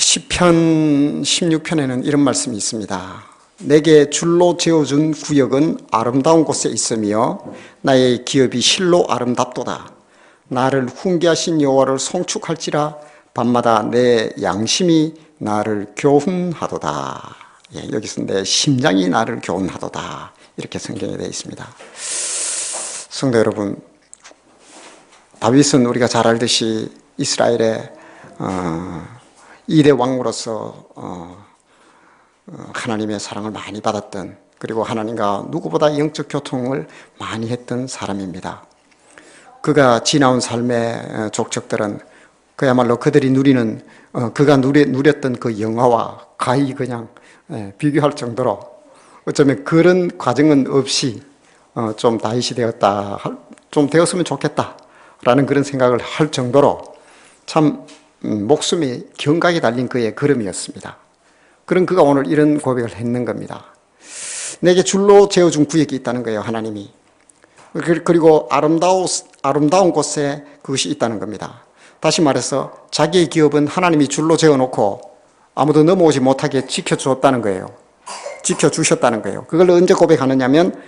시편 16편에는 이런 말씀이 있습니다. 내게 줄로 재어준 구역은 아름다운 곳에 있으며 나의 기업이 실로 아름답도다. 나를 훈계하신 여호와를 송축할지라 밤마다 내 양심이 나를 교훈하도다. 여기서 내 심장이 나를 교훈하도다. 이렇게 성경에 되어 있습니다. 성도 여러분, 다윗은 우리가 잘 알듯이 이스라엘의 2대 왕으로서 하나님의 사랑을 많이 받았던, 그리고 하나님과 누구보다 영적 교통을 많이 했던 사람입니다. 그가 지나온 삶의 족적들은 그야말로 그들이 누리는, 그가 누렸던 그 영화와 가히 그냥 비교할 정도로, 어쩌면 그런 과정은 없이 좀 다윗이 되었다, 좀 되었으면 좋겠다라는 그런 생각을 할 정도로 참 목숨이 경각이 달린 그의 걸음이었습니다. 그런 그가 오늘 이런 고백을 했는 겁니다. 내게 줄로 재어준 구역이 있다는 거예요, 하나님이. 그리고 아름다운 곳에 그것이 있다는 겁니다. 다시 말해서 자기의 기업은 하나님이 줄로 재어놓고 아무도 넘어오지 못하게 지켜주었다는 거예요. 지켜주셨다는 거예요. 그걸 언제 고백하느냐면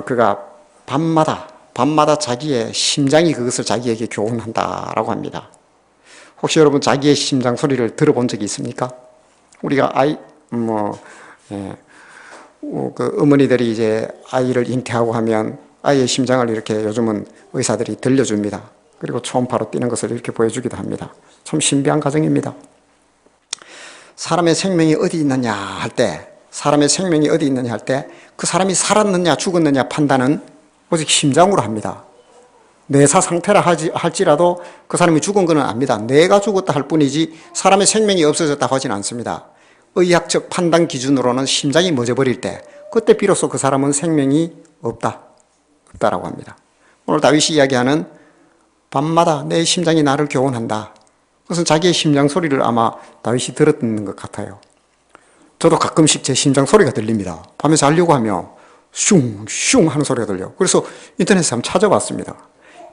그가 밤마다 자기의 심장이 그것을 자기에게 교훈한다라고 합니다. 혹시 여러분 자기의 심장 소리를 들어본 적이 있습니까? 우리가 그 어머니들이 이제 아이를 잉태하고 하면 아이의 심장을 이렇게 요즘은 의사들이 들려줍니다. 그리고 초음파로 뛰는 것을 이렇게 보여주기도 합니다. 참 신비한 과정입니다. 사람의 생명이 어디 있느냐 할 때, 그 사람이 살았느냐 죽었느냐 판단은 오직 심장으로 합니다. 뇌사 상태라 할지라도 그 사람이 죽은 것은 압니다. 뇌가 죽었다 할 뿐이지 사람의 생명이 없어졌다고 하진 않습니다. 의학적 판단 기준으로는 심장이 멎어버릴 때, 그때 비로소 그 사람은 생명이 없다라고 합니다. 오늘 다윗이 이야기하는 밤마다 내 심장이 나를 교훈한다. 그것은 자기의 심장 소리를 아마 다윗이 들었는 것 같아요. 저도 가끔씩 제 심장 소리가 들립니다. 밤에 자려고 하면 슝슝 하는 소리가 들려요. 그래서 인터넷에 한번 찾아봤습니다.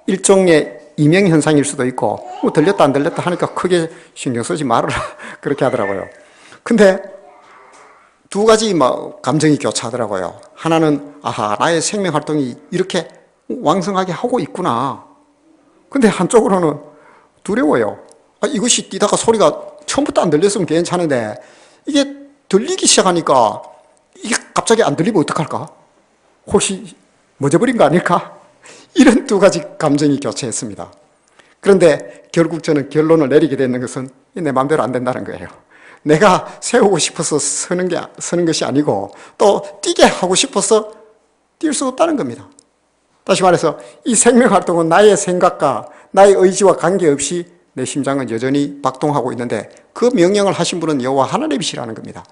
일종의 이명현상일 수도 있고, 들렸다 안 들렸다 하니까 크게 신경 쓰지 말아라 그렇게 하더라고요. 근데 두 가지 감정이 교차하더라고요. 하나는 나의 생명 활동이 이렇게 왕성하게 하고 있구나. 근데 한쪽으로는 두려워요. 이것이 뛰다가 소리가 처음부터 안 들렸으면 괜찮은데 이게 들리기 시작하니까 이게 갑자기 안 들리면 어떡할까? 혹시 멎어버린 거 아닐까? 이런 두 가지 감정이 교차했습니다. 그런데 결국 저는 결론을 내리게 되는 것은 내 마음대로 안 된다는 거예요. 내가 세우고 싶어서 서는 것이 아니고 또 뛰게 하고 싶어서 뛸 수 없다는 겁니다. 다시 말해서 이 생명활동은 나의 생각과 나의 의지와 관계없이 내 심장은 여전히 박동하고 있는데 그 명령을 하신 분은 여호와 하나님이시라는 겁니다.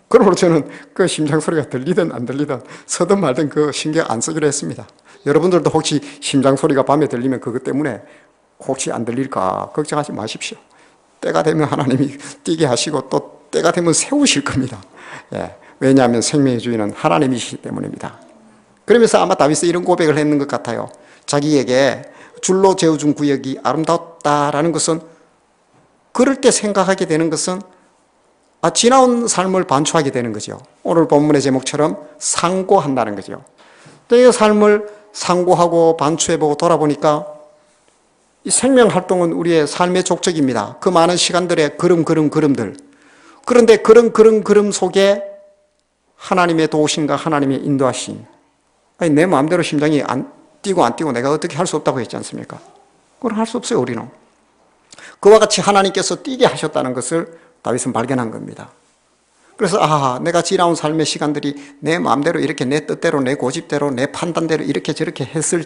그러므로 저는 그 심장 소리가 들리든 안 들리든 서든 말든 그 신경 안 쓰기로 했습니다. 여러분들도 혹시 심장 소리가 밤에 들리면 그것 때문에 혹시 안 들릴까 걱정하지 마십시오. 때가 되면 하나님이 뛰게 하시고 또 때가 되면 세우실 겁니다. 왜냐하면 생명의 주인은 하나님이시기 때문입니다. 그러면서 아마 다윗이 이런 고백을 했는 것 같아요. 자기에게 줄로 재어준 구역이 아름답다라는 것은, 그럴 때 생각하게 되는 것은 지나온 삶을 반추하게 되는 거죠. 오늘 본문의 제목처럼 상고한다는 거죠. 내 삶을 상고하고 반추해보고 돌아보니까 이 생명활동은 우리의 삶의 족적입니다. 그 많은 시간들의 걸음들. 그런데 걸음 속에 하나님의 도우심과 하나님의 인도하심, 내 마음대로 심장이 안 뛰고 내가 어떻게 할 수 없다고 했지 않습니까? 그걸 할 수 없어요, 우리는. 그와 같이 하나님께서 뛰게 하셨다는 것을 다윗은 발견한 겁니다. 그래서 내가 지나온 삶의 시간들이 내 마음대로 이렇게 내 뜻대로, 내 고집대로, 내 판단대로 이렇게 저렇게 했을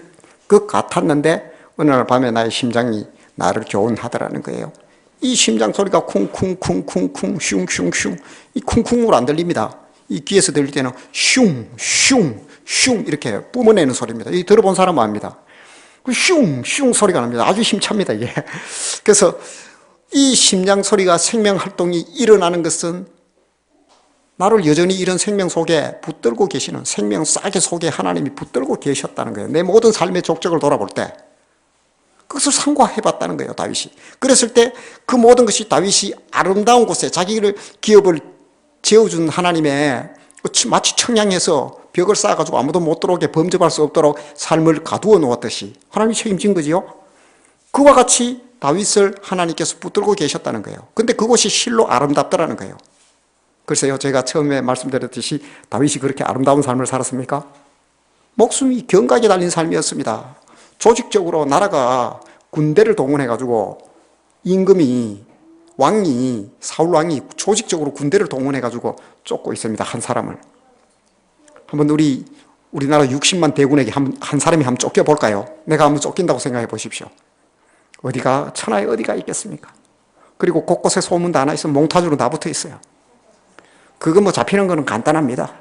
것 같았는데 어느 날 밤에 나의 심장이 나를 교훈하더라는 거예요. 이 심장 소리가 쿵쿵쿵쿵쿵 슝슝슝, 이 쿵쿵으로 안 들립니다. 이 귀에서 들릴 때는 슝슝슝 이렇게 뿜어내는 소리입니다. 이 들어본 사람은 압니다. 슝슝 소리가 납니다. 아주 힘찹니다, 이게. 그래서 이 심장 소리가 생명 활동이 일어나는 것은 나를 여전히 이런 생명 속에 붙들고 계시는, 생명 싹의 속에 하나님이 붙들고 계셨다는 거예요. 내 모든 삶의 족적을 돌아볼 때 그것을 상고해봤다는 거예요, 다윗이. 그랬을 때 그 모든 것이 다윗이 아름다운 곳에 자기를 기업을 지어준 하나님의 마치 청량해서 벽을 쌓아가지고 아무도 못 들어오게 범접할 수 없도록 삶을 가두어 놓았듯이 하나님이 책임진 거지요. 그와 같이 다윗을 하나님께서 붙들고 계셨다는 거예요. 근데 그곳이 실로 아름답더라는 거예요. 글쎄요, 제가 처음에 말씀드렸듯이 다윗이 그렇게 아름다운 삶을 살았습니까? 목숨이 경각에 달린 삶이었습니다. 조직적으로 나라가 군대를 동원해가지고 임금이 사울 왕이 조직적으로 군대를 동원해가지고 쫓고 있습니다. 한 사람을. 한번 우리나라 60만 대군에게 한 사람이 한번 쫓겨볼까요? 내가 한번 쫓긴다고 생각해 보십시오. 천하에 어디가 있겠습니까? 그리고 곳곳에 소문도 하나 있으면 몽타주로 다 붙어 있어요. 그거 뭐 잡히는 거는 간단합니다.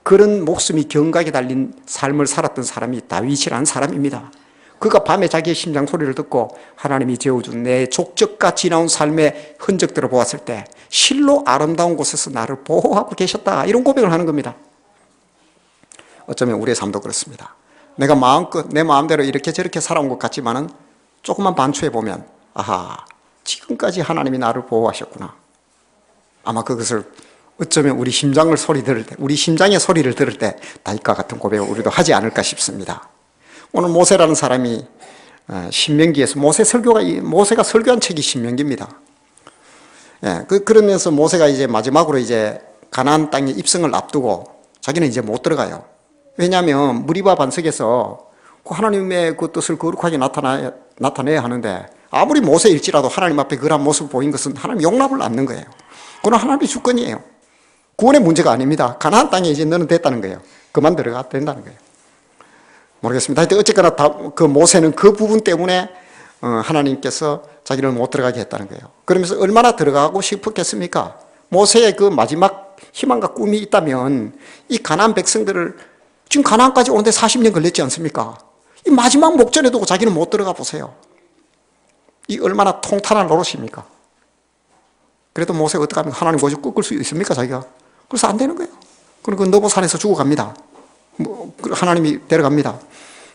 그런 목숨이 경각에 달린 삶을 살았던 사람이 다윗이라는 사람입니다. 그가 밤에 자기의 심장 소리를 듣고 하나님이 지어준 내 족적과 지나온 삶의 흔적들을 보았을 때 실로 아름다운 곳에서 나를 보호하고 계셨다, 이런 고백을 하는 겁니다. 어쩌면 우리의 삶도 그렇습니다. 내가 마음껏 내 마음대로 이렇게 저렇게 살아온 것 같지만은 조금만 반추해 보면 아하, 지금까지 하나님이 나를 보호하셨구나. 아마 그것을 어쩌면 우리 심장의 소리를 들을 때 다윗과 같은 고백을 우리도 하지 않을까 싶습니다. 오늘 모세라는 사람이 신명기에서 모세가 설교한 책이 신명기입니다. 예, 그러면서 모세가 이제 마지막으로 이제 가나안 땅에 입성을 앞두고 자기는 이제 못 들어가요. 왜냐하면 무리바 반석에서 하나님의 그 뜻을 거룩하게 나타내야 하는데 아무리 모세일지라도 하나님 앞에 그런 모습을 보인 것은 하나님 용납을 않는 거예요. 그건 하나님의 주권이에요. 구원의 문제가 아닙니다. 가나안 땅에 이제 너는 됐다는 거예요. 그만 들어가 된다는 거예요. 모르겠습니다. 하여튼 어쨌거나 그 모세는 그 부분 때문에 하나님께서 자기를 못 들어가게 했다는 거예요. 그러면서 얼마나 들어가고 싶었겠습니까? 모세의 그 마지막 희망과 꿈이 있다면 이 가나안 백성들을 지금 가나안까지 오는데 40년 걸렸지 않습니까? 이 마지막 목전에 두고 자기는 못 들어가 보세요. 이 얼마나 통탄한 노릇입니까? 그래도 모세가 어떻게 하면 하나님 고집 꺾을 수 있습니까, 자기가? 그래서 안 되는 거예요. 그리고 너보산에서 죽어갑니다. 하나님이 데려갑니다.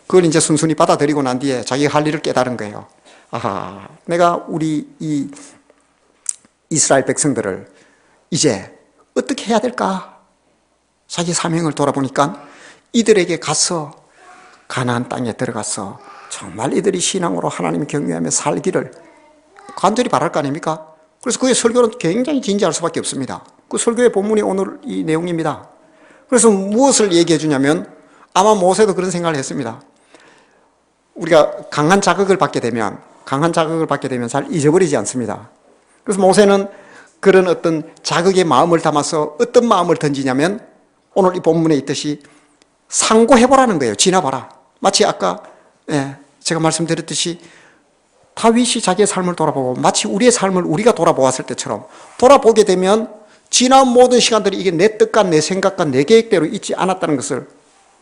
그걸 이제 순순히 받아들이고 난 뒤에 자기가 할 일을 깨달은 거예요. 아하, 내가 우리 이 이스라엘 백성들을 이제 어떻게 해야 될까? 자기 사명을 돌아보니까 이들에게 가서 가나안 땅에 들어가서 정말 이들이 신앙으로 하나님을 경외하며 살기를 간절히 바랄 거 아닙니까? 그래서 그의 설교는 굉장히 진지할 수밖에 없습니다. 그 설교의 본문이 오늘 이 내용입니다. 그래서 무엇을 얘기해 주냐면 아마 모세도 그런 생각을 했습니다. 우리가 강한 자극을 받게 되면 잘 잊어버리지 않습니다. 그래서 모세는 그런 어떤 자극의 마음을 담아서 어떤 마음을 던지냐면 오늘 이 본문에 있듯이 상고해보라는 거예요. 지나봐라. 마치 아까 제가 말씀드렸듯이 다윗이 자기의 삶을 돌아보고 마치 우리의 삶을 우리가 돌아보았을 때처럼 돌아보게 되면 지난 모든 시간들이 이게 내 뜻과 내 생각과 내 계획대로 있지 않았다는 것을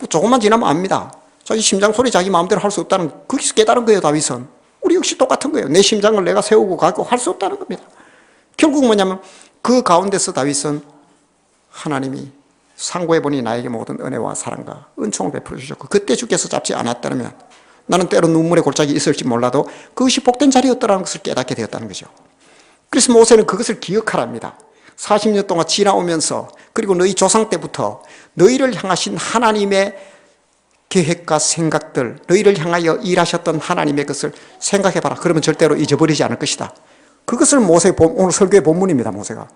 조금만 지나면 압니다. 자기 심장 소리 자기 마음대로 할 수 없다는, 거기서 깨달은 거예요, 다윗은. 우리 역시 똑같은 거예요. 내 심장을 내가 세우고 가고 할 수 없다는 겁니다. 결국 뭐냐면 그 가운데서 다윗은 하나님이 상고해보니 나에게 모든 은혜와 사랑과 은총을 베풀어 주셨고 그때 주께서 잡지 않았다면 나는 때로 눈물의 골짜기 있을지 몰라도 그것이 복된 자리였더라는 것을 깨닫게 되었다는 거죠. 그래서 모세는 그것을 기억하랍니다. 40년 동안 지나오면서 그리고 너희 조상 때부터 너희를 향하신 하나님의 계획과 생각들, 너희를 향하여 일하셨던 하나님의 것을 생각해봐라. 그러면 절대로 잊어버리지 않을 것이다. 그것을 오늘 설교의 본문입니다, 모세가.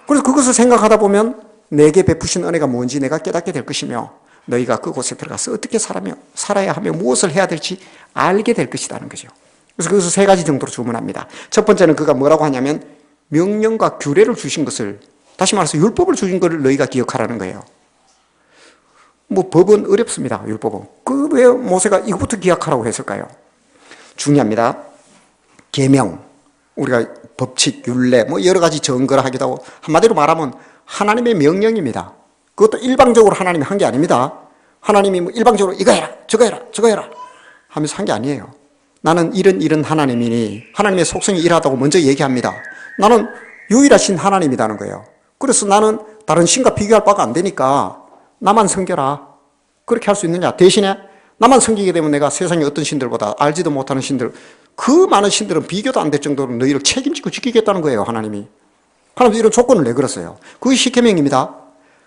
그래서 그것을 생각하다 보면 내게 베푸신 은혜가 뭔지 내가 깨닫게 될 것이며 너희가 그곳에 들어가서 어떻게 살아야 하며 무엇을 해야 될지 알게 될 것이라는 거죠. 그래서 그것을 세 가지 정도로 주문합니다. 첫 번째는 그가 뭐라고 하냐면 명령과 규례를 주신 것을, 다시 말해서 율법을 주신 것을 너희가 기억하라는 거예요. 뭐 법은 어렵습니다, 율법은. 그 왜 모세가 이것부터 기억하라고 했을까요? 중요합니다. 계명, 우리가 법칙, 율례, 뭐 여러 가지 정거라 하기도 하고 한마디로 말하면 하나님의 명령입니다. 그것도 일방적으로 하나님이 한 게 아닙니다. 하나님이 뭐 일방적으로 이거 해라, 저거 해라, 저거 해라 하면서 한 게 아니에요. 나는 이런 하나님이니 하나님의 속성이 이러하다고 먼저 얘기합니다. 나는 유일하신 하나님이라는 거예요. 그래서 나는 다른 신과 비교할 바가 안 되니까 나만 섬겨라. 그렇게 할 수 있느냐? 대신에 나만 섬기게 되면 내가 세상의 어떤 신들보다 알지도 못하는 신들, 그 많은 신들은 비교도 안 될 정도로 너희를 책임지고 지키겠다는 거예요, 하나님이. 하나님도 이런 조건을 내걸었어요. 그게 십계명입니다.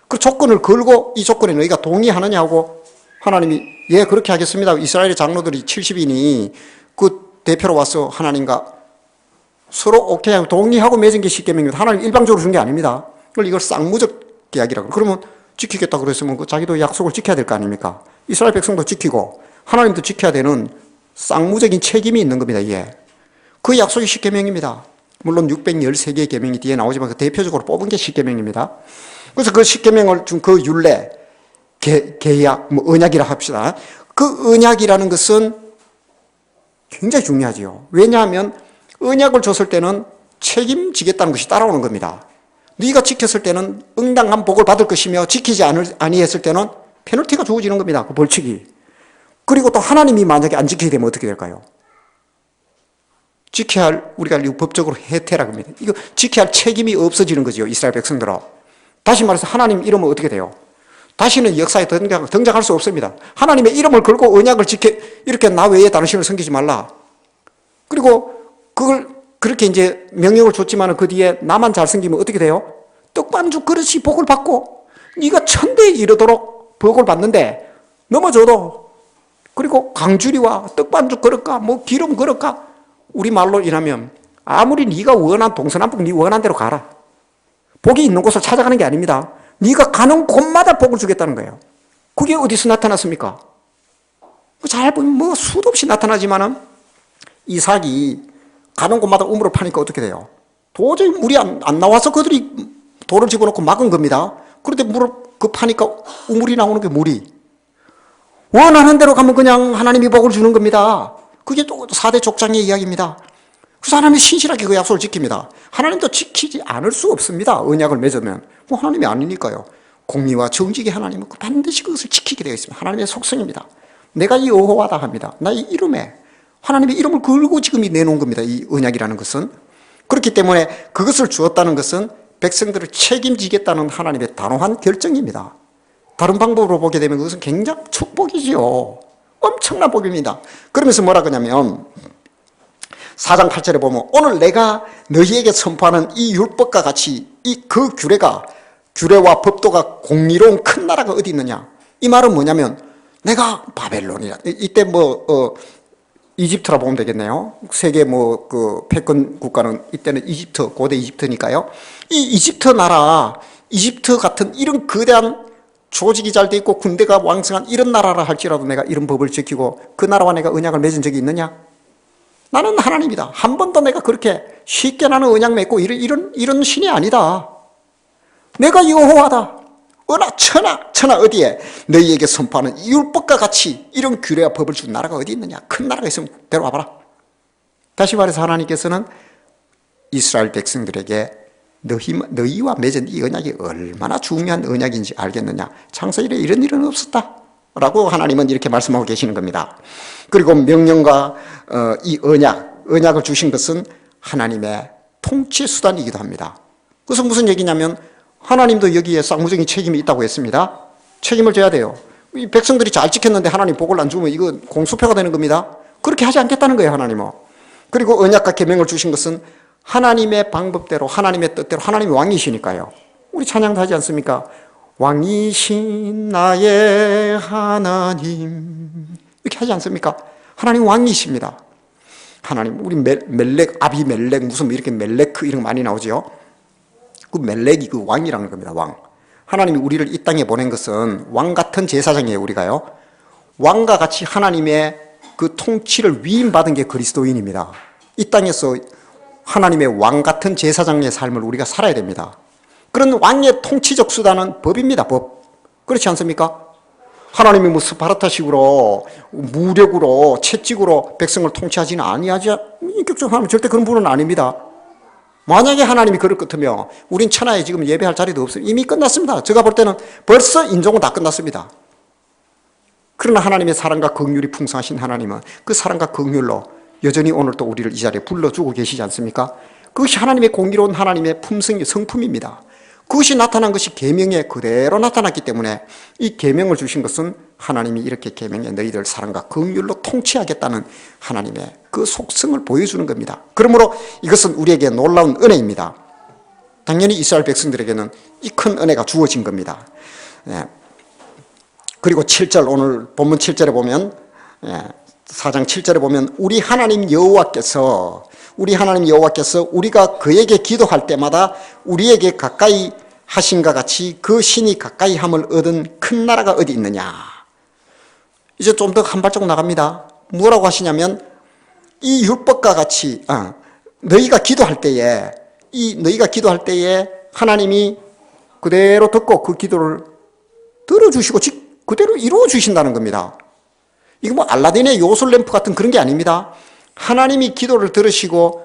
그 조건을 걸고 이 조건에 너희가 동의하느냐 하고 하나님이 예 그렇게 하겠습니다. 이스라엘의 장로들이 70인이 그 대표로 와서 하나님과 서로 오케이 하고 동의하고 맺은 게 십계명입니다. 하나님 일방적으로 준 게 아닙니다. 그걸 이걸 쌍무적 계약이라고. 그러면 지키겠다 그랬으면 그 자기도 약속을 지켜야 될 거 아닙니까? 이스라엘 백성도 지키고 하나님도 지켜야 되는 쌍무적인 책임이 있는 겁니다. 이게. 그 약속이 십계명입니다. 물론 613개의 계명이 뒤에 나오지만 그 대표적으로 뽑은 게 십계명입니다. 그래서 그 십계명을 준 그 율례, 계약, 뭐 언약이라 합시다. 그 언약이라는 것은 굉장히 중요하지요. 왜냐하면 언약을 줬을 때는 책임지겠다는 것이 따라오는 겁니다. 네가 지켰을 때는 응당한 복을 받을 것이며 지키지 아니했을 때는 페널티가 주어지는 겁니다. 그 벌칙이. 그리고 또 하나님이 만약에 안 지키게 되면 어떻게 될까요? 지켜야 할, 우리가 법적으로 해태라고 합니다. 이거 지켜야 할 책임이 없어지는 거죠. 이스라엘 백성들은. 다시 말해서 하나님 이름은 어떻게 돼요? 다시는 역사에 등장할 수 없습니다. 하나님의 이름을 걸고 언약을 지켜, 이렇게 나 외에 다른 신을 섬기지 말라. 그리고 그걸 그렇게 이제 명령을 줬지만 그 뒤에 나만 잘 섬기면 어떻게 돼요? 떡반죽 그릇이 복을 받고 네가 천대에 이르도록 복을 받는데 넘어져도 그리고 강주리와 떡반죽 그릇과 뭐 기름 그릇과 우리말로 인하면 아무리 네가 원한 동서남북 네 원한 대로 가라. 복이 있는 곳을 찾아가는 게 아닙니다. 네가 가는 곳마다 복을 주겠다는 거예요. 그게 어디서 나타났습니까? 잘 보면 뭐 수도 없이 나타나지만은 이삭이 가는 곳마다 우물을 파니까 어떻게 돼요? 도저히 물이 안 나와서 그들이 돌을 집어넣고 막은 겁니다. 그런데 물을 파니까 우물이 나오는 게 물이. 원하는 대로 가면 그냥 하나님이 복을 주는 겁니다. 그게 또 4대 족장의 이야기입니다. 그래서 하나님이 신실하게 그 약속을 지킵니다. 하나님도 지키지 않을 수 없습니다. 언약을 맺으면. 뭐 하나님이 아니니까요. 공의와 정직의 하나님은 반드시 그것을 지키게 되어 있습니다. 하나님의 속성입니다. 내가 여호와다 합니다. 나의 이름에 하나님의 이름을 걸고 지금 내놓은 겁니다. 이 언약이라는 것은. 그렇기 때문에 그것을 주었다는 것은 백성들을 책임지겠다는 하나님의 단호한 결정입니다. 다른 방법으로 보게 되면 그것은 굉장히 축복이지요. 엄청난 복입니다. 그러면서 뭐라 그러냐면 4장 8절에 보면 오늘 내가 너희에게 선포하는 이 율법과 같이 그 규례와 법도가 공의로운 큰 나라가 어디 있느냐. 이 말은 뭐냐면 내가 바벨론이라 이때 이집트라 보면 되겠네요. 세계 그 패권 국가는 이때는 이집트, 고대 이집트니까요. 이 이집트 나라, 이집트 같은 이런 거대한 조직이 잘 돼 있고 군대가 왕성한 이런 나라라 할지라도 내가 이런 법을 지키고 그 나라와 내가 언약을 맺은 적이 있느냐? 나는 하나님이다. 한 번도 내가 그렇게 쉽게 나는 언약 맺고 이런 신이 아니다. 내가 여호와다. 어나 천하 어디에 너희에게 선포하는 이 율법과 같이 이런 규례와 법을 준 나라가 어디 있느냐. 큰 나라가 있으면 데려와봐라. 다시 말해서 하나님께서는 이스라엘 백성들에게 너희와 맺은 이 언약이 얼마나 중요한 언약인지 알겠느냐. 창세일에 이런 일은 없었다 라고 하나님은 이렇게 말씀하고 계시는 겁니다. 그리고 명령과 이 언약을 주신 것은 하나님의 통치 수단이기도 합니다. 그래서 무슨 얘기냐면 하나님도 여기에 쌍무적인 책임이 있다고 했습니다. 책임을 져야 돼요. 이 백성들이 잘 지켰는데 하나님 복을 안 주면 이거 공수표가 되는 겁니다. 그렇게 하지 않겠다는 거예요, 하나님은. 그리고 언약과 계명을 주신 것은 하나님의 방법대로 하나님의 뜻대로 하나님이 왕이시니까요. 우리 찬양도 하지 않습니까? 왕이신 나의 하나님 이렇게 하지 않습니까? 하나님 왕이십니다. 하나님 우리 멜렉 아비멜렉 무슨 이렇게 멜레크 이런 거 많이 나오죠. 그 멜렉이 그 왕이라는 겁니다. 왕. 하나님이 우리를 이 땅에 보낸 것은 왕 같은 제사장이에요. 우리가요. 왕과 같이 하나님의 그 통치를 위임받은 게 그리스도인입니다. 이 땅에서 하나님의 왕 같은 제사장의 삶을 우리가 살아야 됩니다. 그런 왕의 통치적 수단은 법입니다. 법. 그렇지 않습니까? 하나님이 뭐 스파르타식으로 무력으로 채찍으로 백성을 통치하지는 아니하지. 인격적으로 하나님 절대 그런 분은 아닙니다. 만약에 하나님이 그럴 것 같으면 우린 천하에 지금 예배할 자리도 없어요. 이미 끝났습니다. 제가 볼 때는 벌써 인종은 다 끝났습니다. 그러나 하나님의 사랑과 긍휼이 풍성하신 하나님은 그 사랑과 긍휼로 여전히 오늘 또 우리를 이 자리에 불러주고 계시지 않습니까? 그것이 하나님의 공의로운 하나님의 품성의 성품입니다. 그것이 나타난 것이 계명에 그대로 나타났기 때문에 이 계명을 주신 것은 하나님이 이렇게 계명에 너희들 사랑과 긍휼로 통치하겠다는 하나님의 그 속성을 보여주는 겁니다. 그러므로 이것은 우리에게 놀라운 은혜입니다. 당연히 이스라엘 백성들에게는 이 큰 은혜가 주어진 겁니다. 그리고 7절, 오늘 본문 7절에 보면 4장 7절에 보면 우리 하나님 여호와께서 우리가 그에게 기도할 때마다 우리에게 가까이 하신과 같이 그 신이 가까이 함을 얻은 큰 나라가 어디 있느냐. 이제 좀 더 한 발짝 나갑니다. 뭐라고 하시냐면 이 율법과 같이 너희가 기도할 때에 하나님이 그대로 듣고 그 기도를 들어주시고 그대로 이루어 주신다는 겁니다. 이거 뭐 알라딘의 요술램프 같은 그런 게 아닙니다. 하나님이 기도를 들으시고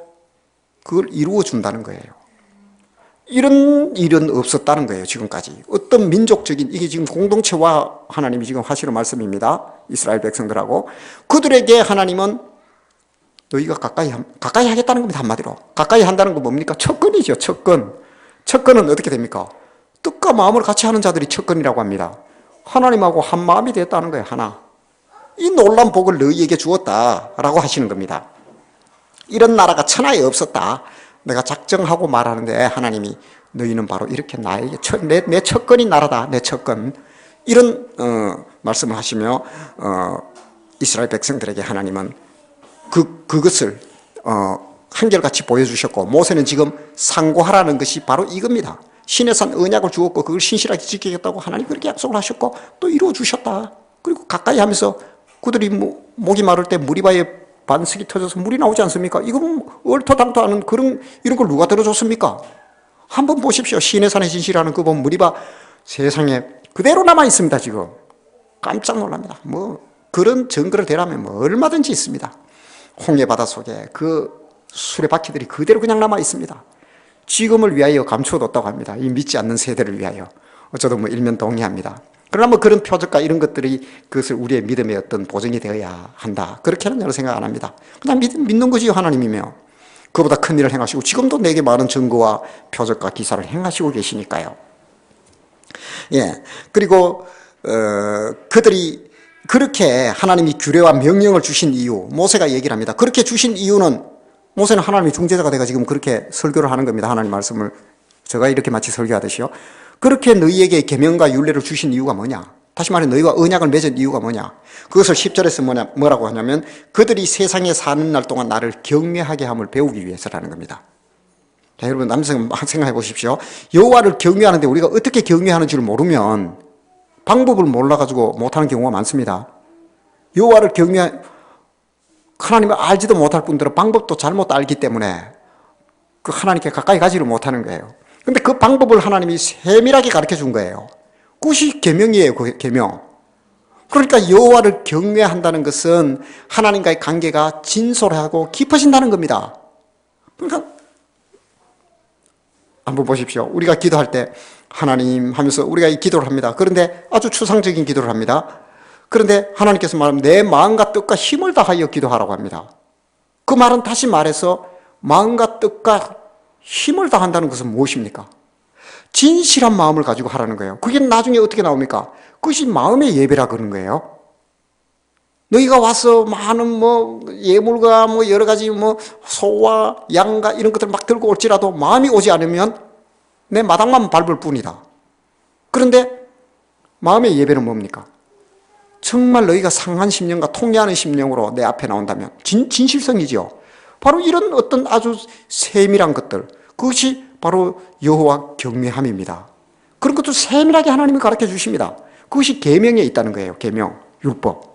그걸 이루어 준다는 거예요. 이런 일은 없었다는 거예요, 지금까지. 어떤 민족적인, 이게 지금 공동체와 하나님이 지금 하시는 말씀입니다. 이스라엘 백성들하고. 그들에게 하나님은 너희가 가까이 하겠다는 겁니다, 한마디로. 가까이 한다는 건 뭡니까? 척근이죠, 척근. 척근은 어떻게 됩니까? 뜻과 마음을 같이 하는 자들이 척근이라고 합니다. 하나님하고 한 마음이 됐다는 거예요, 하나. 이 놀라운 복을 너희에게 주었다라고 하시는 겁니다. 이런 나라가 천하에 없었다. 내가 작정하고 말하는데 하나님이 너희는 바로 이렇게 나에게 내 척근이 나라다. 내 척근. 이런 말씀을 하시며 이스라엘 백성들에게 하나님은 그것을 한결같이 보여주셨고, 모세는 지금 상고하라는 것이 바로 이겁니다. 신의 산 언약을 주었고 그걸 신실하게 지키겠다고 하나님 그렇게 약속을 하셨고 또 이루어 주셨다. 그리고 가까이 하면서 그들이 목이 마를 때 무리바에 반석이 터져서 물이 나오지 않습니까? 이건 얼토당토 하는 이런 걸 누가 들어줬습니까? 한번 보십시오. 신의 산에 진실하는 그 무리바 세상에 그대로 남아 있습니다. 지금 깜짝 놀랍니다. 그런 증거를 대라면 얼마든지 있습니다. 홍해 바다 속에 그 수레바퀴들이 그대로 그냥 남아 있습니다. 지금을 위하여 감추어뒀다고 합니다. 이 믿지 않는 세대를 위하여. 저도 일면 동의합니다. 그러나 그런 표적과 이런 것들이 그것을 우리의 믿음의 어떤 보증이 되어야 한다. 그렇게는 저는 생각 안 합니다. 그냥 믿는 거지요, 하나님이며. 그보다 큰 일을 행하시고 지금도 내게 많은 증거와 표적과 기사를 행하시고 계시니까요. 그리고 그들이 그렇게 하나님이 규례와 명령을 주신 이유, 모세가 얘기를 합니다. 그렇게 주신 이유는, 모세는 하나님의 중재자가 돼가 지금 그렇게 설교를 하는 겁니다. 하나님 말씀을 제가 이렇게 마치 설교하듯이요. 그렇게 너희에게 계명과 율례를 주신 이유가 뭐냐? 다시 말해 너희와 언약을 맺은 이유가 뭐냐? 그것을 10절에서 뭐라고 하냐면 그들이 세상에 사는 날 동안 나를 경외하게 함을 배우기 위해서라는 겁니다. 자, 여러분 남성 생각해 보십시오. 여호와를 경외하는데 우리가 어떻게 경외하는지를 모르면 방법을 몰라가지고 못하는 경우가 많습니다. 여호와를 하나님을 알지도 못할 뿐더러 방법도 잘못 알기 때문에 그 하나님께 가까이 가지를 못하는 거예요. 근데 그 방법을 하나님이 세밀하게 가르쳐 준 거예요. 그것이 계명이에요, 계명. 그러니까 여호와를 경외한다는 것은 하나님과의 관계가 진솔하고 깊어진다는 겁니다. 그러니까 한번 보십시오. 우리가 기도할 때 하나님 하면서 우리가 이 기도를 합니다. 그런데 아주 추상적인 기도를 합니다. 그런데 하나님께서 말하면 내 마음과 뜻과 힘을 다하여 기도하라고 합니다. 그 말은 다시 말해서 마음과 뜻과 힘을 다한다는 것은 무엇입니까? 진실한 마음을 가지고 하라는 거예요. 그게 나중에 어떻게 나옵니까? 그것이 마음의 예배라 그러는 거예요. 너희가 와서 많은 예물과 여러 가지 소와 양과 이런 것들을 막 들고 올지라도 마음이 오지 않으면 내 마당만 밟을 뿐이다. 그런데 마음의 예배는 뭡니까? 정말 너희가 상한 심령과 통례하는 심령으로 내 앞에 나온다면 진실성이지요. 바로 이런 어떤 아주 세밀한 것들, 그것이 바로 여호와 경외함입니다. 그런 것도 세밀하게 하나님이 가르쳐 주십니다. 그것이 계명에 있다는 거예요. 계명, 율법.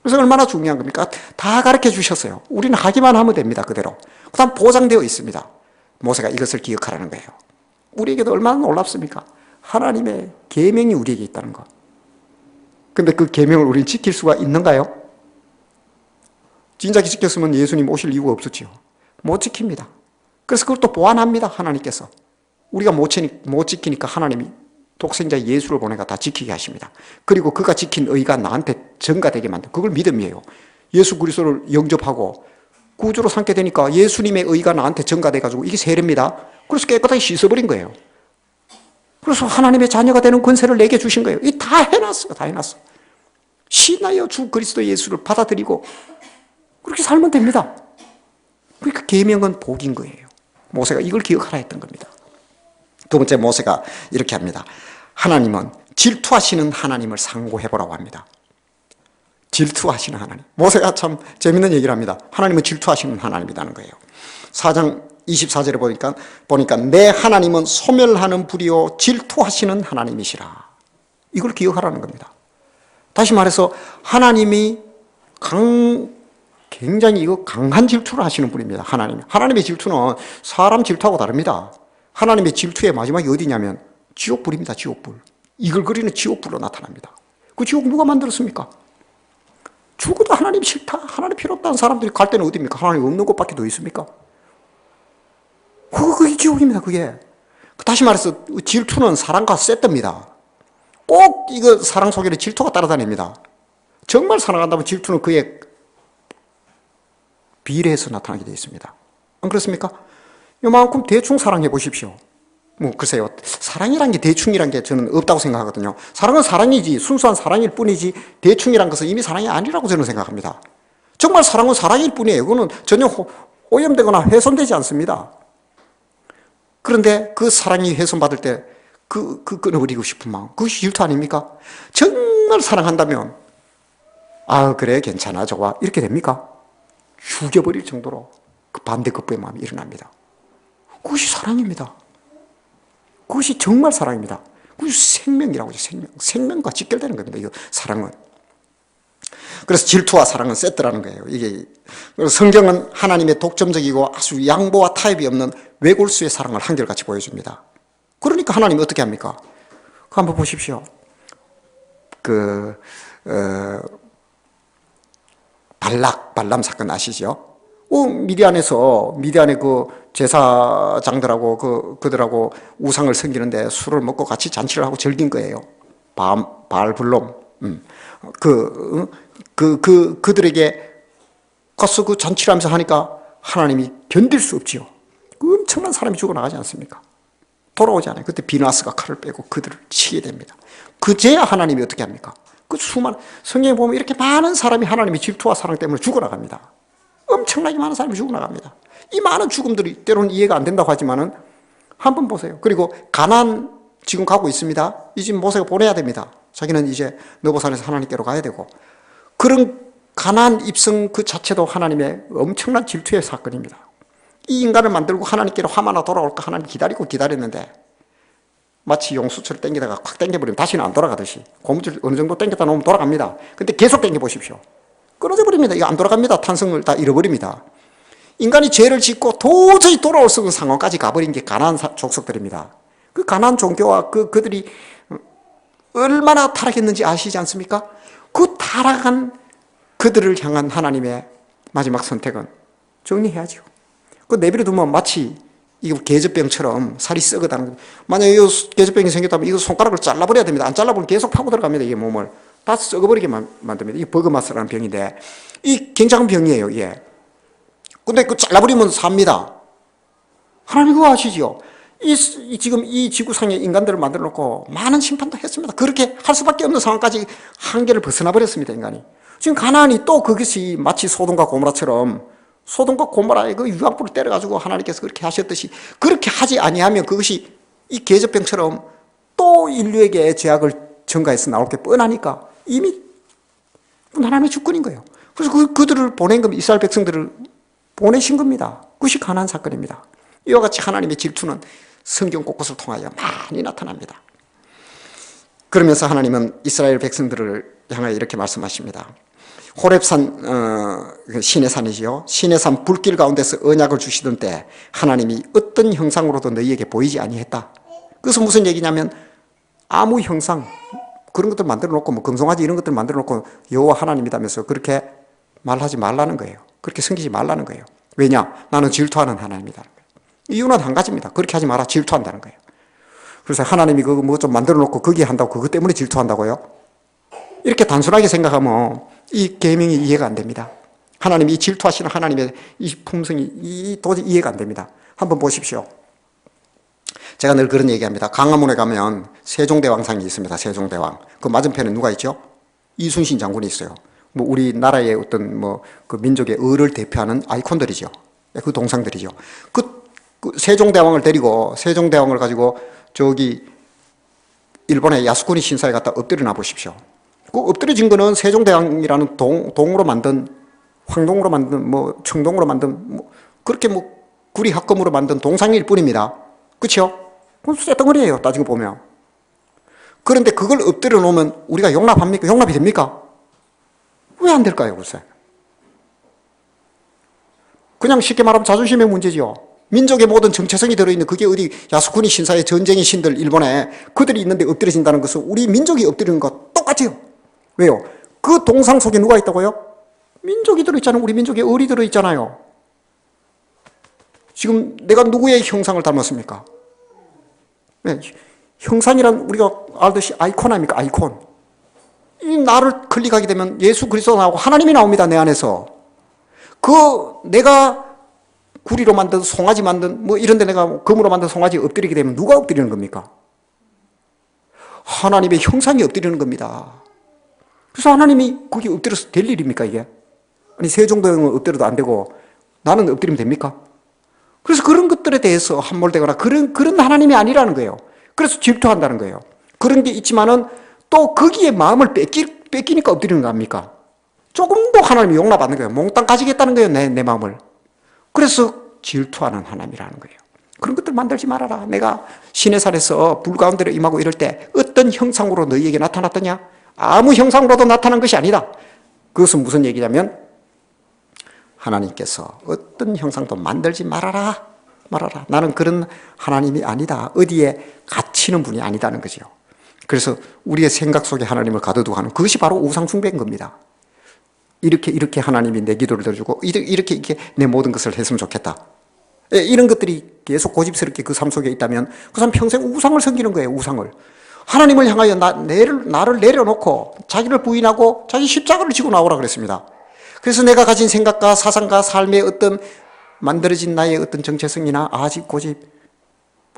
그래서 얼마나 중요한 겁니까? 다 가르쳐 주셨어요. 우리는 하기만 하면 됩니다. 그대로. 그 다음 보장되어 있습니다. 모세가 이것을 기억하라는 거예요. 우리에게도 얼마나 놀랍습니까? 하나님의 계명이 우리에게 있다는 것. 근데 그 계명을 우리는 지킬 수가 있는가요? 진작에 지켰으면 예수님 오실 이유가 없었지요. 못 지킵니다. 그래서 그걸 또 보완합니다. 하나님께서. 우리가 못 지키니까 하나님이 독생자 예수를 보내가 다 지키게 하십니다. 그리고 그가 지킨 의가 나한테 전가되게 만든, 그걸 믿음이에요. 예수 그리스도를 영접하고 구주로 삼게 되니까 예수님의 의가 나한테 전가돼가지고 이게 세례입니다. 그래서 깨끗하게 씻어버린 거예요. 그래서 하나님의 자녀가 되는 권세를 내게 주신 거예요. 이 다 해놨어요. 다 해놨어. 신하여 주 그리스도 예수를 받아들이고 그렇게 살면 됩니다. 그러니까 계명은 복인 거예요. 모세가 이걸 기억하라 했던 겁니다. 두 번째, 모세가 이렇게 합니다. 하나님은 질투하시는 하나님을 상고해보라고 합니다. 질투하시는 하나님. 모세가 참 재밌는 얘기를 합니다. 하나님은 질투하시는 하나님이라는 거예요. 4장 24절에 보니까 내 하나님은 소멸하는 불이요 질투하시는 하나님이시라. 이걸 기억하라는 겁니다. 다시 말해서 하나님이 굉장히 강한 질투를 하시는 분입니다. 하나님의 질투는 사람 질투하고 다릅니다. 하나님의 질투의 마지막이 어디냐면 지옥불입니다. 지옥불. 이걸 그리는 지옥불로 나타납니다. 그 지옥 누가 만들었습니까? 죽어도 하나님 싫다, 하나님 필요 없다는 사람들이 갈 때는 어디입니까? 하나님 없는 곳밖에 더 있습니까? 그게 지옥입니다. 그게. 다시 말해서 질투는 사랑과 세트입니다. 꼭 이거 사랑 속에는 질투가 따라다닙니다. 정말 사랑한다면 질투는 그에 비례해서 나타나게 되어 있습니다. 안 그렇습니까? 이만큼 대충 사랑해 보십시오. 글쎄요. 사랑이란 게 대충이란 게 저는 없다고 생각하거든요. 사랑은 사랑이지, 순수한 사랑일 뿐이지, 대충이란 것은 이미 사랑이 아니라고 저는 생각합니다. 정말 사랑은 사랑일 뿐이에요. 그거는 전혀 오염되거나 훼손되지 않습니다. 그런데 그 사랑이 훼손받을 때 끊어버리고 싶은 마음, 그것이 질투 아닙니까? 정말 사랑한다면, 그래, 괜찮아, 좋아. 이렇게 됩니까? 죽여버릴 정도로 그 반대급부의 마음이 일어납니다. 그것이 사랑입니다. 그것이 정말 사랑입니다. 그것이 생명이라고 하죠. 생명과 직결되는 겁니다. 이 사랑은. 그래서 질투와 사랑은 세트라는 거예요. 그래서 성경은 하나님의 독점적이고 아주 양보와 타협이 없는 외골수의 사랑을 한결같이 보여줍니다. 그러니까 하나님이 어떻게 합니까? 한번 보십시오. 발람 사건 아시죠? 미디안의 그 제사장들하고 그들하고 우상을 섬기는데 술을 먹고 같이 잔치를 하고 즐긴 거예요. 바알불롬. 그들에게 가서 그 잔치를 하면서 하니까 하나님이 견딜 수 없지요. 그 엄청난 사람이 죽어나가지 않습니까? 돌아오지 않아요. 그때 비나스가 칼을 빼고 그들을 치게 됩니다. 그제야 하나님이 어떻게 합니까? 성경에 보면 이렇게 많은 사람이 하나님의 질투와 사랑 때문에 죽어나갑니다. 엄청나게 많은 사람이 죽어나갑니다. 이 많은 죽음들이 때로는 이해가 안 된다고 하지만은 한번 보세요. 그리고 가나안 지금 가고 있습니다. 이 집 모세가 보내야 됩니다. 자기는 이제 너보산에서 하나님께로 가야 되고, 그런 가나안 입성 그 자체도 하나님의 엄청난 질투의 사건입니다. 이 인간을 만들고 하나님께로 하마나 돌아올까 하나님 기다렸는데 마치 용수철을 당기다가 확 당겨버리면 다시는 안 돌아가듯이 고무줄 어느 정도 당겼다 놓으면 돌아갑니다. 근데 계속 당겨보십시오. 끊어져 버립니다. 이거 안 돌아갑니다. 탄성을 다 잃어버립니다. 인간이 죄를 짓고 도저히 돌아올 수 없는 상황까지 가버린 게 가나안 족속들입니다. 그 가나안 종교와 그들이 얼마나 타락했는지 아시지 않습니까? 그 타락한 그들을 향한 하나님의 마지막 선택은 정리해야죠. 그 내버려 두면 마치 이거 계절병처럼 살이 썩어다는, 만약에 이 계절병이 생겼다면 이거 손가락을 잘라버려야 됩니다. 안 잘라버리면 계속 파고 들어갑니다. 이게 몸을 다 썩어버리게 만듭니다. 이게 버그마스라는 병인데, 이 굉장한 병이에요. 예. 근데 그 잘라버리면 삽니다. 하나님 그거 아시죠? 지금 이 지구상에 인간들을 만들어 놓고 많은 심판도 했습니다. 그렇게 할 수밖에 없는 상황까지 한계를 벗어나 버렸습니다. 인간이. 지금 가나안이 또 그것이 마치 소돔과 고모라처럼, 소돔과 고모라의 그 유황불을 때려가지고 하나님께서 그렇게 하셨듯이 그렇게 하지 아니하면 그것이 이 계절병처럼 또 인류에게 죄악을 전가해서 나올 게 뻔하니까 이미 하나님의 주권인 거예요. 그래서 그들을 보낸 겁니다. 이스라엘 백성들을 보내신 겁니다. 그것이 가나안 사건입니다. 이와 같이 하나님의 질투는 성경 곳곳을 통하여 많이 나타납니다. 그러면서 하나님은 이스라엘 백성들을 향하여 이렇게 말씀하십니다. 호렙산, 신의 산이지요. 신의 산 불길 가운데서 언약을 주시던 때 하나님이 어떤 형상으로도 너희에게 보이지 아니했다. 그것은 무슨 얘기냐면 아무 형상, 그런 것들 만들어 놓고 뭐 금송아지 이런 것들 만들어 놓고 여호와 하나님이다면서 그렇게 말하지 말라는 거예요. 그렇게 섬기지 말라는 거예요. 왜냐? 나는 질투하는 하나님이다는 거예요. 이유는 한 가지입니다. 그렇게 하지 마라. 질투한다는 거예요. 그래서 하나님이 그거 뭐 좀 만들어 놓고 거기에 한다고 그것 때문에 질투한다고요? 이렇게 단순하게 생각하면 이 계명이 이해가 안 됩니다. 하나님이 이 질투하시는 하나님의 이 품성이 도저히 이해가 안 됩니다. 한번 보십시오. 제가 늘 그런 얘기합니다. 강화문에 가면 세종대왕상이 있습니다. 세종대왕. 그 맞은편에 누가 있죠? 이순신 장군이 있어요. 뭐 우리나라의 어떤 뭐 그 민족의 을을 대표하는 아이콘들이죠. 그 동상들이죠. 그 세종대왕을 세종대왕을 가지고 저기 일본의 야스쿠니 신사에 갖다 엎드려 놔 보십시오. 그 엎드려진 거는 세종대왕이라는 동으로 만든 황동으로 만든 뭐 청동으로 만든 뭐 그렇게 뭐 구리 합금으로 만든 동상일 뿐입니다. 그렇죠? 그건 쇳덩어리예요. 따지고 보면. 그런데 그걸 엎드려 놓으면 우리가 용납합니까? 용납이 됩니까? 왜 안 될까요? 글쎄. 그냥 쉽게 말하면 자존심의 문제지요. 민족의 모든 정체성이 들어있는 그게 어디 야스쿠니 신사의 전쟁의 신들 일본에 그들이 있는데 엎드려진다는 것은 우리 민족이 엎드리는 것 똑같아요. 왜요? 그 동상 속에 누가 있다고요? 민족이 들어있잖아요. 우리 민족에 을이 들어있잖아요. 지금 내가 누구의 형상을 닮았습니까? 네, 형상이란 우리가 알듯이 아이콘 아닙니까? 아이콘. 이 나를 클릭하게 되면 예수 그리스도 나오고 하나님이 나옵니다. 내 안에서. 내가 구리로 만든 송아지 만든 뭐 이런 데 내가 금으로 만든 송아지 엎드리게 되면 누가 엎드리는 겁니까? 하나님의 형상이 엎드리는 겁니다. 그래서 하나님이 거기 엎드려서 될 일입니까 이게? 아니 세종대왕은 엎드려도 안 되고 나는 엎드리면 됩니까? 그래서 그런 것들에 대해서 함몰되거나 그런 하나님이 아니라는 거예요. 그래서 질투한다는 거예요. 그런 게 있지만은 또 거기에 마음을 뺏기니까 엎드리는 거 아닙니까? 조금도 하나님이 용납 안 하는 거예요. 몽땅 가지겠다는 거예요. 내 마음을. 그래서 질투하는 하나님이라는 거예요. 그런 것들 만들지 말아라. 내가 신의 산에서 불 가운데로 임하고 이럴 때 어떤 형상으로 너희에게 나타났더냐? 아무 형상으로도 나타난 것이 아니다. 그것은 무슨 얘기냐면 하나님께서 어떤 형상도 만들지 말아라. 나는 그런 하나님이 아니다. 어디에 갇히는 분이 아니다는 거죠. 그래서 우리의 생각 속에 하나님을 가둬두고 하는 그것이 바로 우상숭배인 겁니다. 이렇게 하나님이 내 기도를 들어주고 이렇게 내 모든 것을 했으면 좋겠다. 이런 것들이 계속 고집스럽게 그 삶 속에 있다면 그 사람 평생 우상을 섬기는 거예요. 우상을. 하나님을 향하여 나를 내려놓고 자기를 부인하고 자기 십자가를 지고 나오라 그랬습니다. 그래서 내가 가진 생각과 사상과 삶의 어떤 만들어진 나의 어떤 정체성이나 아직 고집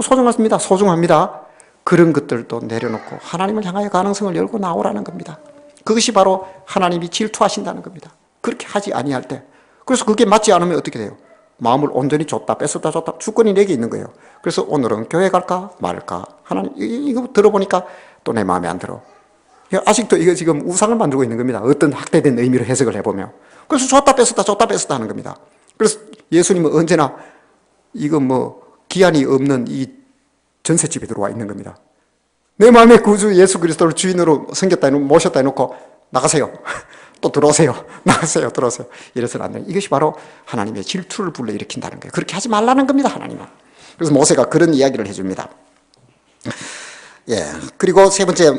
소중합니다. 그런 것들도 내려놓고 하나님을 향하여 가능성을 열고 나오라는 겁니다. 그것이 바로 하나님이 질투하신다는 겁니다. 그렇게 하지 아니할 때. 그래서 그게 맞지 않으면 어떻게 돼요? 마음을 온전히 줬다 뺐었다 주권이 내게 있는 거예요. 그래서 오늘은 교회 갈까 말까. 하나님 이거 들어보니까 또 내 마음에 안 들어. 아직도 이거 지금 우상을 만들고 있는 겁니다. 어떤 학대된 의미로 해석을 해보면. 그래서 줬다 뺐었다 하는 겁니다. 그래서 예수님은 언제나 이거 뭐 기한이 없는 이 전셋집에 들어와 있는 겁니다. 내 마음의 구주 예수 그리스도를 주인으로 모셨다 해놓고 나가세요. 또 들어오세요. 나가세요. 들어오세요. 이래서는 안 돼요. 이것이 바로 하나님의 질투를 불러일으킨다는 거예요. 그렇게 하지 말라는 겁니다. 하나님은. 그래서 모세가 그런 이야기를 해줍니다. 예. 그리고 세 번째,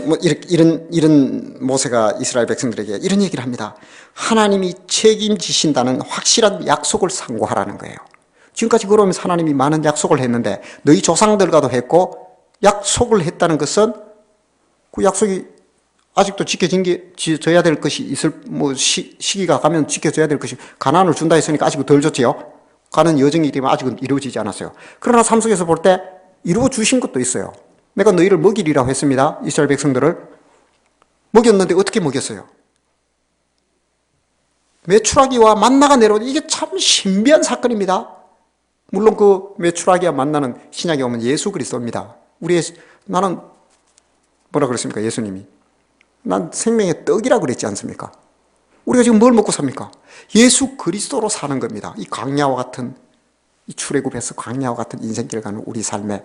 이런 모세가 이스라엘 백성들에게 이런 얘기를 합니다. 하나님이 책임지신다는 확실한 약속을 상고하라는 거예요. 지금까지 그러면서 하나님이 많은 약속을 했는데 너희 조상들과도 했고 약속을 했다는 것은 그 약속이 아직도 지켜져야 될 것이 있을, 시기가 가면 지켜져야 될 것이, 가나안을 준다 했으니까 아직은 덜 줬지요. 가는 여정이기 때문에 아직은 이루어지지 않았어요. 그러나 삶 속에서 볼 때 이루어 주신 것도 있어요. 내가 너희를 먹이리라고 했습니다. 이스라엘 백성들을. 먹였는데 어떻게 먹였어요? 메추라기와 만나가 내려오는 이게 참 신비한 사건입니다. 물론 그 메추라기와 만나는 신약에 오면 예수 그리스도입니다. 나는 뭐라 그랬습니까? 예수님이. 난 생명의 떡이라고 그랬지 않습니까? 우리가 지금 뭘 먹고 삽니까? 예수 그리스도로 사는 겁니다. 이 광야와 같은, 이 출애굽에서 광야와 같은 인생길을 가는 우리 삶에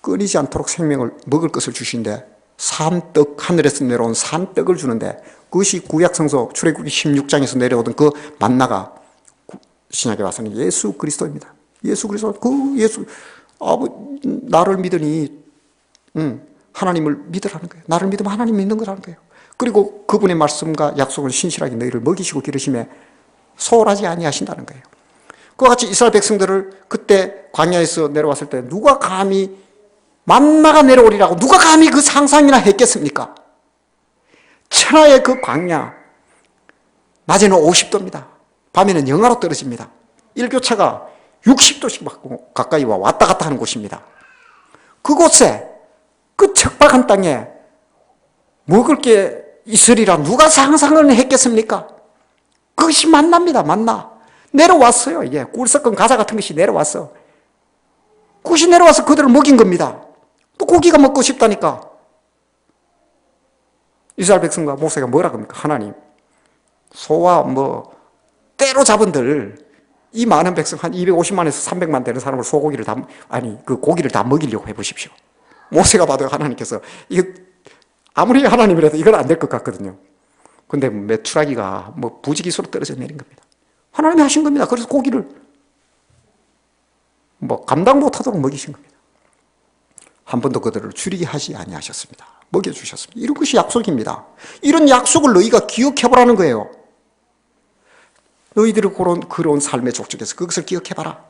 끊이지 않도록 생명을 먹을 것을 주신데 산떡, 하늘에서 내려온 산떡을 주는데 그것이 구약성서 출애굽기 16장에서 내려오던 그 만나가 신약에 와서는 예수 그리스도입니다. 예수 그리스도, 나를 믿으니 하나님을 믿으라는 거예요. 나를 믿으면 하나님 믿는 거라는 거예요. 그리고 그분의 말씀과 약속을 신실하게 너희를 먹이시고 기르심에 소홀하지 아니하신다는 거예요. 그와 같이 이스라엘 백성들을 그때 광야에서 내려왔을 때 누가 감히 만나가 내려오리라고 누가 감히 그 상상이나 했겠습니까? 천하의 그 광야, 낮에는 50도입니다. 밤에는 영하로 떨어집니다. 일교차가 60도씩 가까이 왔다 갔다 하는 곳입니다. 그곳에 그 척박한 땅에 먹을 게 있으리라 누가 상상을 했겠습니까? 그것이 만납니다. 만나. 내려왔어요. 이게 꿀 섞은 과자 같은 것이 내려왔어. 그것이 내려와서 그들을 먹인 겁니다. 또 고기가 먹고 싶다니까. 이스라엘 백성과 모세가 뭐라 합니까? 하나님, 소와 때로 잡은들 이 많은 백성 한 250만에서 300만 되는 사람을 소고기를 그 고기를 다 먹이려고 해보십시오. 모세가 봐도 하나님께서 이거 아무리 하나님이라도 이건 안 될 것 같거든요. 근데 메추라기가 부지기수로 떨어져 내린 겁니다. 하나님이 하신 겁니다. 그래서 고기를 감당 못하도록 먹이신 겁니다. 한 번도 그들을 줄이게 하지 아니하셨습니다. 먹여주셨습니다. 이런 것이 약속입니다. 이런 약속을 너희가 기억해보라는 거예요. 너희들이 그런 삶의 족적에서 그것을 기억해봐라.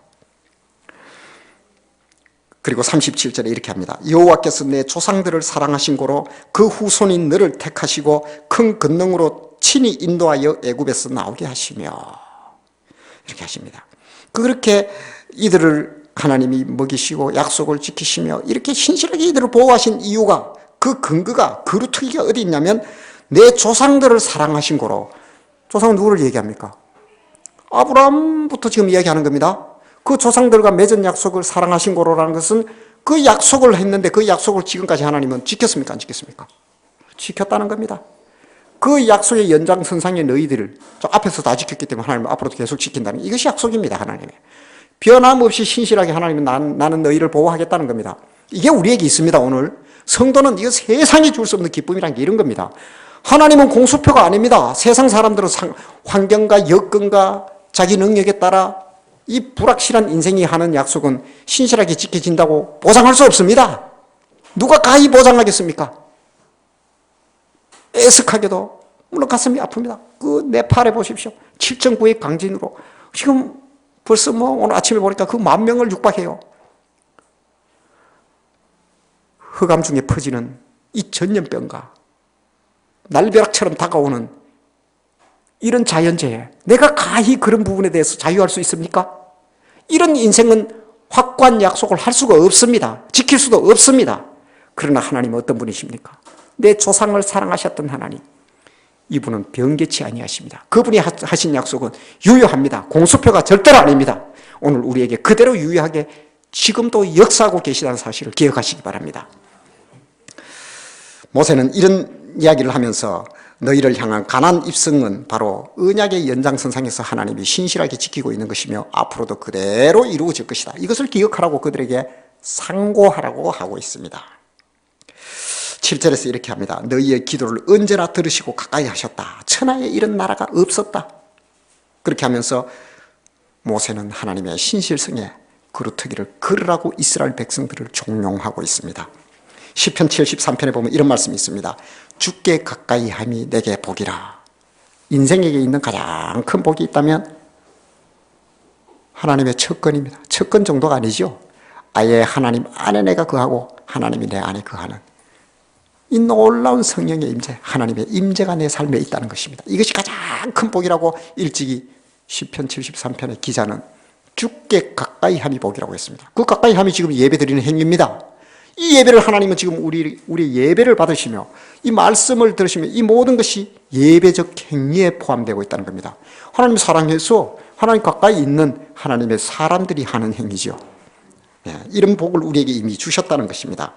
그리고 37절에 이렇게 합니다. 여호와께서 내 조상들을 사랑하신 고로 그 후손인 너를 택하시고 큰 권능으로 친히 인도하여 애굽에서 나오게 하시며 이렇게 하십니다. 그렇게 이들을 하나님이 먹이시고 약속을 지키시며 이렇게 신실하게 이들을 보호하신 이유가 그 근거가 그루터기가 어디 있냐면 내 조상들을 사랑하신 고로. 조상은 누구를 얘기합니까? 아브라함부터 지금 이야기하는 겁니다. 그 조상들과 맺은 약속을 사랑하신 고로라는 것은 그 약속을 했는데 그 약속을 지금까지 하나님은 지켰습니까? 안 지켰습니까? 지켰다는 겁니다. 그 약속의 연장선상에 너희들을 앞에서 다 지켰기 때문에 하나님은 앞으로도 계속 지킨다는 이것이 약속입니다. 하나님의 변함없이 신실하게 하나님은 나는 너희를 보호하겠다는 겁니다. 이게 우리에게 있습니다. 오늘 성도는 이거 세상에 줄 수 없는 기쁨이란 게 이런 겁니다. 하나님은 공수표가 아닙니다. 세상 사람들은 환경과 여건과 자기 능력에 따라 이 불확실한 인생이 하는 약속은 신실하게 지켜진다고 보장할 수 없습니다. 누가 가히 보장하겠습니까? 애석하게도 물론 가슴이 아픕니다. 그 네팔에 보십시오. 7.9의 강진으로 지금 벌써 오늘 아침에 보니까 그 10,000명을 육박해요. 흑암 중에 퍼지는 이 전염병과 날벼락처럼 다가오는 이런 자연재해, 내가 가히 그런 부분에 대해서 자유할 수 있습니까? 이런 인생은 확고한 약속을 할 수가 없습니다. 지킬 수도 없습니다. 그러나 하나님은 어떤 분이십니까? 내 조상을 사랑하셨던 하나님, 이분은 변개치 아니하십니다. 그분이 하신 약속은 유효합니다. 공수표가 절대로 아닙니다. 오늘 우리에게 그대로 유효하게 지금도 역사하고 계시다는 사실을 기억하시기 바랍니다. 모세는 이런 이야기를 하면서 너희를 향한 가난 입성은 바로 언약의 연장선상에서 하나님이 신실하게 지키고 있는 것이며 앞으로도 그대로 이루어질 것이다. 이것을 기억하라고 그들에게 상고하라고 하고 있습니다. 7절에서 이렇게 합니다. 너희의 기도를 언제나 들으시고 가까이 하셨다. 천하에 이런 나라가 없었다. 그렇게 하면서 모세는 하나님의 신실성에 그루터기를 걸으라고 이스라엘 백성들을 종용하고 있습니다. 시편 73편에 보면 이런 말씀이 있습니다. 주께 가까이 함이 내게 복이라. 인생에게 있는 가장 큰 복이 있다면 하나님의 첫건입니다. 첫건 정도가 아니죠. 아예 하나님 안에 내가 거하고 하나님이 내 안에 거하는 이 놀라운 성령의 임재, 하나님의 임재가 내 삶에 있다는 것입니다. 이것이 가장 큰 복이라고 일찍이 시편 73편의 기자는 주께 가까이 함이 복이라고 했습니다. 그 가까이 함이 지금 예배 드리는 행위입니다. 이 예배를 하나님은 지금 우리 예배를 받으시며 이 말씀을 들으시며 이 모든 것이 예배적 행위에 포함되고 있다는 겁니다. 하나님 사랑해서 하나님 가까이 있는 하나님의 사람들이 하는 행위죠. 이런 복을 우리에게 이미 주셨다는 것입니다.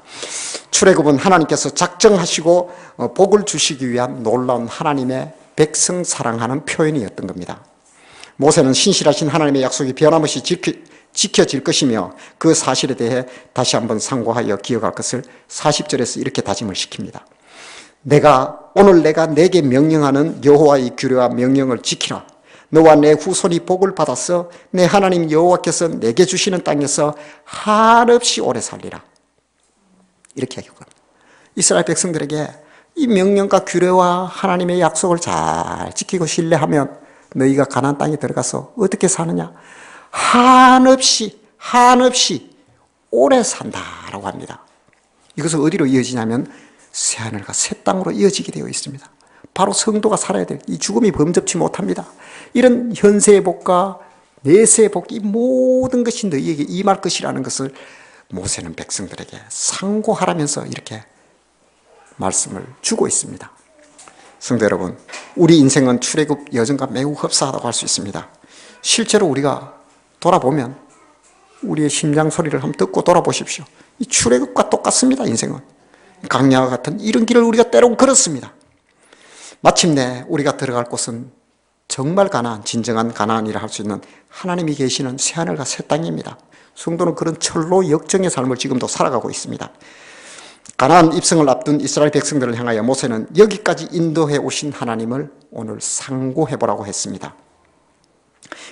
출애굽은 하나님께서 작정하시고 복을 주시기 위한 놀라운 하나님의 백성 사랑하는 표현이었던 겁니다. 모세는 신실하신 하나님의 약속이 변함없이 지켜질 것이며 그 사실에 대해 다시 한번 상고하여 기억할 것을 40절에서 이렇게 다짐을 시킵니다. 오늘 내가 내게 명령하는 여호와의 규례와 명령을 지키라. 너와 내 후손이 복을 받아서 내 하나님 여호와께서 내게 주시는 땅에서 한없이 오래 살리라. 이렇게 하겠군. 이스라엘 백성들에게 이 명령과 규례와 하나님의 약속을 잘 지키고 신뢰하면 너희가 가나안 땅에 들어가서 어떻게 사느냐? 한없이 오래 산다라고 합니다. 이것은 어디로 이어지냐면 새하늘과 새 땅으로 이어지게 되어 있습니다. 바로 성도가 살아야 될 이 죽음이 범접치 못합니다. 이런 현세의 복과 내세의 복, 이 모든 것이 너희에게 임할 것이라는 것을 모세는 백성들에게 상고하라면서 이렇게 말씀을 주고 있습니다. 성도 여러분, 우리 인생은 출애굽 여정과 매우 흡사하다고 할 수 있습니다. 실제로 우리가 돌아보면 우리의 심장 소리를 한번 듣고 돌아보십시오. 이 출애굽과 똑같습니다. 인생은 강야와 같은 이런 길을 우리가 때론 걸었습니다. 마침내 우리가 들어갈 곳은 정말 가나안, 진정한 가나안이라 할 수 있는 하나님이 계시는 새하늘과 새 땅입니다. 성도는 그런 철로 역정의 삶을 지금도 살아가고 있습니다. 가나안 입성을 앞둔 이스라엘 백성들을 향하여 모세는 여기까지 인도해 오신 하나님을 오늘 상고해보라고 했습니다.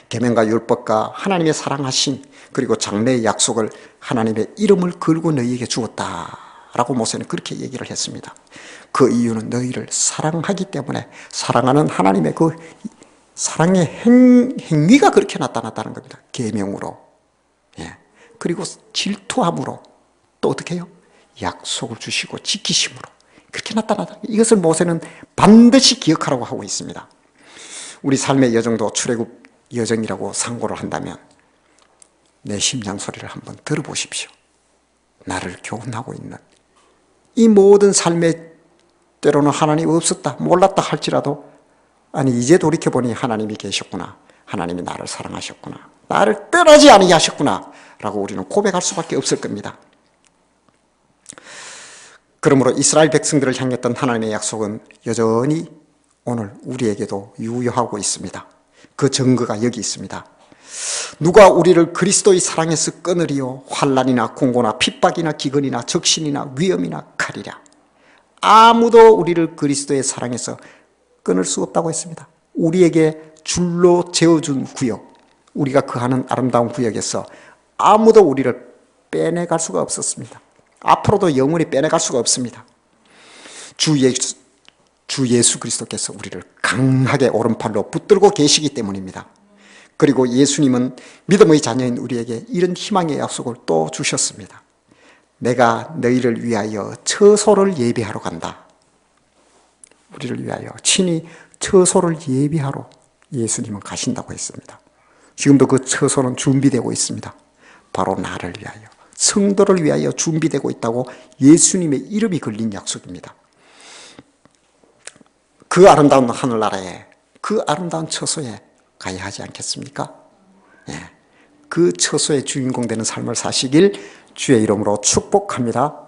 계명과 율법과 하나님의 사랑하심 그리고 장래의 약속을 하나님의 이름을 걸고 너희에게 주었다라고 모세는 그렇게 얘기를 했습니다. 그 이유는 너희를 사랑하기 때문에 사랑하는 하나님의 그 사랑의 행위가 그렇게 나타났다는 겁니다. 계명으로. 그리고 질투함으로 또 어떻게 해요? 약속을 주시고 지키심으로 그렇게 나타나다. 이것을 모세는 반드시 기억하라고 하고 있습니다. 우리 삶의 여정도 출애굽 여정이라고 상고를 한다면 내 심장 소리를 한번 들어보십시오. 나를 교훈하고 있는 이 모든 삶의 때로는 하나님 없었다, 몰랐다 할지라도 아니 이제 돌이켜보니 하나님이 계셨구나, 하나님이 나를 사랑하셨구나, 나를 떠나지 아니하셨구나 라고 우리는 고백할 수밖에 없을 겁니다. 그러므로 이스라엘 백성들을 향했던 하나님의 약속은 여전히 오늘 우리에게도 유효하고 있습니다. 그 증거가 여기 있습니다. 누가 우리를 그리스도의 사랑에서 끊으리요? 환난이나 공고나 핍박이나 기근이나 적신이나 위험이나 칼이랴. 아무도 우리를 그리스도의 사랑에서 끊을 수 없다고 했습니다. 우리에게 줄로 재어준 구역, 우리가 거하는 아름다운 구역에서 아무도 우리를 빼내갈 수가 없었습니다. 앞으로도 영원히 빼내갈 수가 없습니다. 주 예수 그리스도께서 우리를 강하게 오른팔로 붙들고 계시기 때문입니다. 그리고 예수님은 믿음의 자녀인 우리에게 이런 희망의 약속을 또 주셨습니다. 내가 너희를 위하여 처소를 예비하러 간다. 우리를 위하여 친히 처소를 예비하러 예수님은 가신다고 했습니다. 지금도 그 처소는 준비되고 있습니다. 바로 나를 위하여, 성도를 위하여 준비되고 있다고 예수님의 이름이 걸린 약속입니다. 그 아름다운 하늘나라에, 그 아름다운 처소에 가야 하지 않겠습니까? 그 처소의 주인공 되는 삶을 사시길 주의 이름으로 축복합니다.